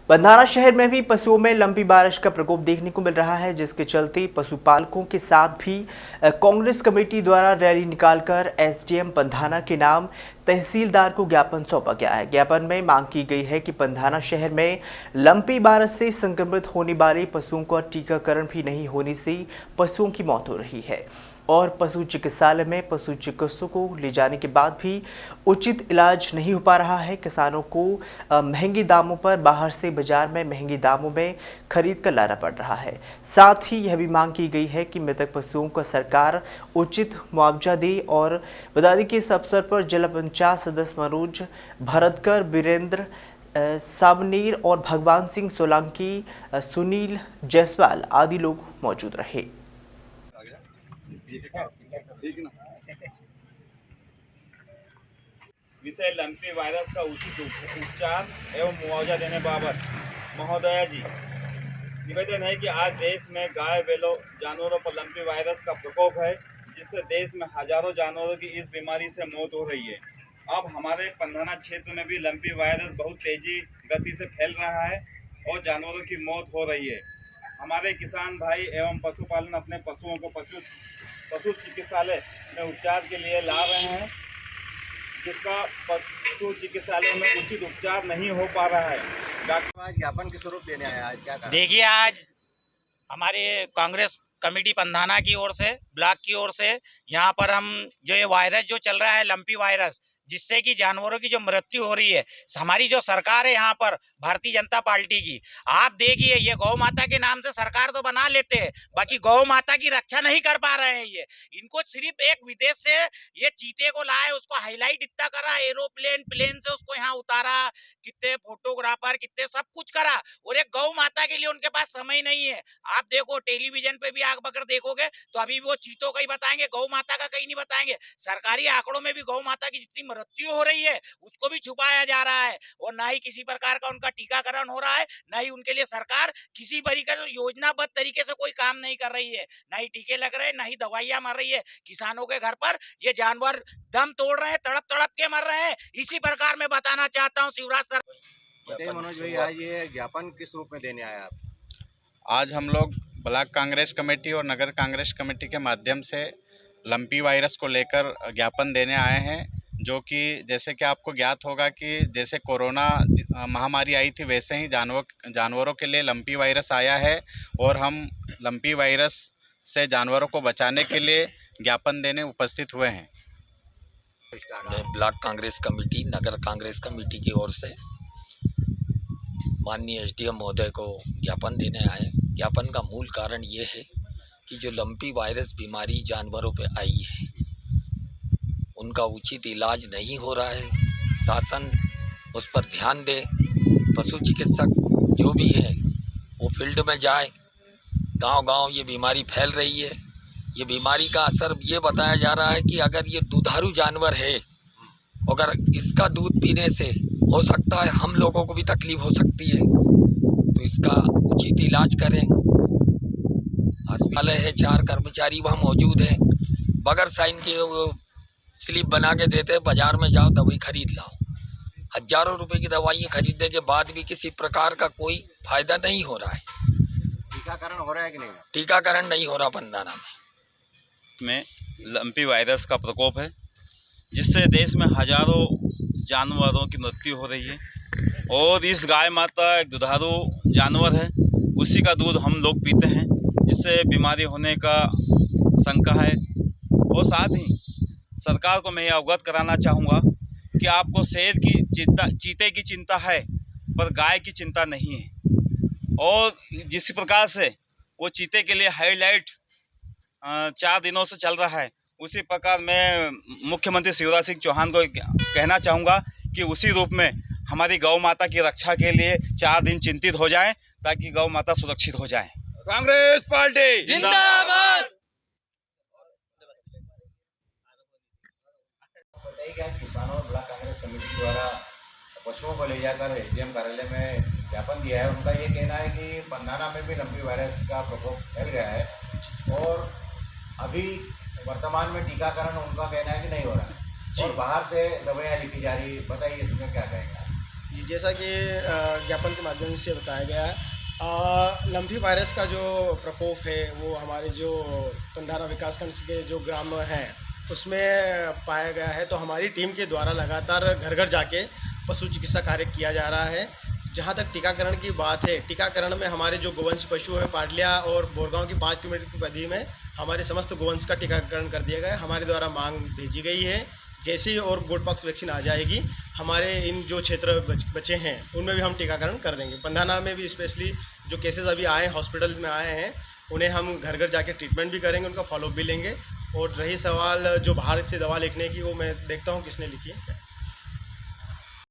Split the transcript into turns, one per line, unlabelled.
बंधारा शहर में भी पशुओं में लंपी बारिश का प्रकोप देखने को मिल रहा है, जिसके चलते पशुपालकों के साथ भी कांग्रेस कमेटी द्वारा रैली निकालकर एसडीएम पंधाना के नाम तहसीलदार को ज्ञापन सौंपा गया है। ज्ञापन में मांग की गई है कि पंधाना शहर में लंपी बारिश से संक्रमित होने वाले पशुओं का टीकाकरण भी नहीं होने से पशुओं की मौत हो रही है और पशु चिकित्सालय में पशु चिकित्सकों को ले जाने के बाद भी उचित इलाज नहीं हो पा रहा है। किसानों को महंगे दामों पर बाहर से बाजार में महंगे दामों में खरीद कर लाना पड़ रहा है। साथ ही यह भी मांग की गई है कि मृतक पशुओं को सरकार उचित मुआवजा दे। और बता दें कि इस अवसर पर जिला पंचायत सदस्य मनोज भरतकर, वीरेंद्र सावनेर और भगवान सिंह सोलंकी, सुनील जायसवाल आदि लोग मौजूद रहे।
विषय लंपी वायरस का उचित उपचार एवं मुआवजा देने बाबत महोदया जी, निवेदन है कि आज देश में गाय बैलों जानवरों पर लंपी वायरस का प्रकोप है, जिससे देश में हजारों जानवरों की इस बीमारी से मौत हो रही है। अब हमारे पंधाना क्षेत्र में भी लंपी वायरस बहुत तेजी गति से फैल रहा है और जानवरों की मौत हो रही है। हमारे किसान भाई एवं पशुपालन अपने पशुओं को पशु चिकित्सालय में उपचार के लिए ला रहे हैं, जिसका पशु चिकित्सालय में उचित उपचार नहीं हो पा रहा है।
डॉक्टर ज्ञापन के स्वरूप देने आया आज क्या कहा?
देखिए, आज हमारे कांग्रेस कमेटी पंधाना की ओर से, ब्लॉक की ओर से यहाँ पर हम जो ये वायरस जो चल रहा है लंपी वायरस, जिससे कि जानवरों की जो मृत्यु हो रही है, हमारी जो सरकार है यहाँ पर भारतीय जनता पार्टी की, आप देखिए ये गौ माता के नाम से सरकार तो बना लेते हैं, बाकी गौ माता की रक्षा नहीं कर पा रहे हैं। ये इनको सिर्फ एक विदेश से ये चीते को लाए, उसको हाईलाइट इतना करा, एरोप्लेन प्लेन से उसको यहाँ उतारा, कितने फोटोग्राफर कितने सब कुछ करा, और एक गौ माता के लिए उनके पास समय नहीं है। आप देखो टेलीविजन पे भी आग बकर देखोगे तो अभी वो चीतों का ही बताएंगे, गौ माता का कहीं नहीं बताएंगे। सरकारी आंकड़ों में भी गौ माता की जितनी मृत्यु हो रही है उसको भी छुपाया जा रहा है, और ना ही किसी प्रकार का उनका टीकाकरण हो रहा है, ना ही उनके लिए सरकार किसी तरीके से योजनाबद्ध तरीके से कोई काम नहीं कर रही है। ना ही टीके लग रहे हैं, ना ही दवाइयां मर रही है। किसानों के घर पर ये जानवर दम तोड़ रहे हैं, तड़प तड़प के मर रहे हैं। इसी प्रकार मैं बताना चाहता हूँ शिवराज सर।
बताइए मनोज भाई, आज ये ज्ञापन किस रूप में देने आया आप?
आज हम लोग ब्लॉक कांग्रेस कमेटी और नगर कांग्रेस कमेटी के माध्यम से लंपी वायरस को लेकर ज्ञापन देने आए हैं, जो कि जैसे कि आपको ज्ञात होगा कि जैसे कोरोना महामारी आई थी, वैसे ही जानवरों के लिए लंपी वायरस आया है और हम लंपी वायरस से जानवरों को बचाने के लिए ज्ञापन देने उपस्थित हुए हैं।
मैं ब्लॉक कांग्रेस कमेटी, नगर कांग्रेस कमेटी की ओर से माननीय एसडीएम महोदय को ज्ञापन देने आए। ज्ञापन का मूल कारण ये है कि जो लंपी वायरस बीमारी जानवरों पे आई है, उनका उचित इलाज नहीं हो रहा है। शासन उस पर ध्यान दे, पशु चिकित्सक जो भी है वो फील्ड में जाए। गांव-गांव ये बीमारी फैल रही है। ये बीमारी का असर ये बताया जा रहा है कि अगर ये दुधारू जानवर है, अगर इसका दूध पीने से हो सकता है हम लोगों को भी तकलीफ हो सकती है, तो इसका उचित इलाज करें। अस्पताल है, 4 कर्मचारी वहाँ मौजूद हैं, बगैर साइन के वो स्लिप बना के देते हैं, बाजार में जाओ दवाई खरीद लाओ। हजारों रुपए की दवाइयाँ खरीदने के बाद भी किसी प्रकार का कोई फायदा नहीं हो रहा है।
टीकाकरण हो रहा है कि नहीं?
टीकाकरण नहीं हो रहा पंधाना
में लंपी वायरस का प्रकोप है, जिससे देश में हजारों जानवरों की मृत्यु हो रही है। और इस गाय माता एक दुधारू जानवर है, उसी का दूध हम लोग पीते हैं, जिससे बीमारी होने का शंका है। और साथ ही सरकार को मैं ये अवगत कराना चाहूँगा कि आपको शेर की चिंता, चीते की चिंता है, पर गाय की चिंता नहीं है। और जिस प्रकार से वो चीते के लिए हाईलाइट 4 दिनों से चल रहा है, उसी प्रकार मैं मुख्यमंत्री शिवराज सिंह चौहान को कहना चाहूँगा कि उसी रूप में हमारी गौ माता की रक्षा के लिए 4 दिन चिंतित हो जाएं, ताकि गौ माता सुरक्षित हो जाए।
कांग्रेस पार्टी
जिंदाबाद।
बताइए कि आज किसानों और ब्लॉक कांग्रेस कमेटी द्वारा पशुओं को ले जाकर एसडीएम कार्यालय में ज्ञापन दिया है। उनका ये कहना है कि पंधाना में भी लंपी वायरस का प्रकोप फैल गया है और अभी वर्तमान में टीकाकरण उनका कहना है कि नहीं हो रहा है और बाहर से दवाइयाँ लिखी जा रही है। बताइए इसमें क्या कहेंगे?
जी, जैसा कि ज्ञापन के माध्यम से बताया गया है, लम्पी वायरस का जो प्रकोप है वो हमारे जो पंधाना विकासखंड के जो ग्राम हैं उसमें पाया गया है। तो हमारी टीम के द्वारा लगातार घर घर जाके पशु चिकित्सा कार्य किया जा रहा है। जहाँ तक टीकाकरण की बात है, टीकाकरण में हमारे जो गोवंश पशु हैं पाडलिया और बोरगांव की 5 किलोमीटर की परिधि में हमारे समस्त गोवंश का टीकाकरण कर दिया गया है। हमारे द्वारा मांग भेजी गई है। जैसे ही और गोटपॉक्स वैक्सीन आ जाएगी, हमारे इन जो क्षेत्र बचे हैं उनमें भी हम टीकाकरण कर देंगे। पंधाना में भी स्पेशली जो केसेस अभी आए हैं, हॉस्पिटल में आए हैं, उन्हें हम घर घर जाके ट्रीटमेंट भी करेंगे, उनका फॉलोअप भी लेंगे। और रही सवाल जो बाहर से दवा लिखने की, वो मैं देखता हूँ किसने लिखी है।